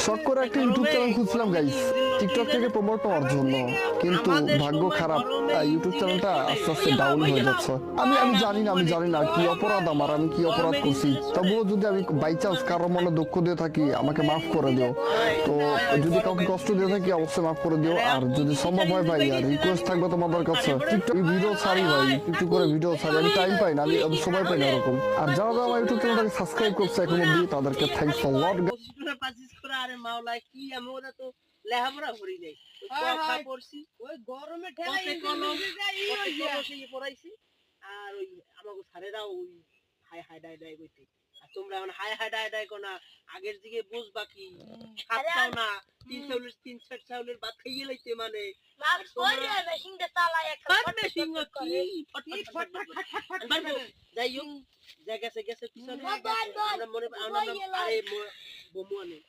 শখ করে একটা ইউটিউব চ্যানেল খুঁজছিলাম গাইস, টিকটক থেকে প্রমোট পাওয়ার জন্য, কিন্তু ভাগ্য খারাপ, ইউটিউব চ্যানেলটা আস্তে আস্তে ডাউন হয়ে যাচ্ছে। আমি জানি না কি অপরাধ আমার, আমি কি অপরাধ করছি। তবুও যদি আমি বাই চান্স কারোর মনে দুঃখ দিয়ে থাকি আমাকে মাফ করে দিও। তো যদি কাউকে কষ্ট দিয়ে থাকি অবশ্যই মাফ করে দিও। আর যদি সম্ভব হয় ভাই, আর রিকোয়েস্ট থাকবে তোমাদের কাছে, টিকটক ভিডিও ছাড়ি ভাই, একটু করে ভিডিও ছাড়ি, আমি টাইম পাই না, আমি সময় পাই না এরকম। আর যারা যারা আমার ইউটিউব চ্যানেলটাকে সাবস্ক্রাইব করছে এখন অব্দি তাদেরকে থ্যাঙ্কস আ লট। আরে মাওলা কি আমরা তো লেহাপড়া করি নাই, কথা পড়ছি ওই গরমে ঠেলাই পড়াইছি। আর ওই আমাকে স্যারেরাও ওই হাই হাই ডাই ডাই কইতে, আর তোমরা এখন হাই হাই ডাই ডাই কোনা আগের দিকে বুঝবা কি খাচ্ছাও না, 3 চাউলের ভাত খাইয়ে লাইতে মানে যাই হোক, গেছে পিছনে আমরা মনে আরে বমু আনে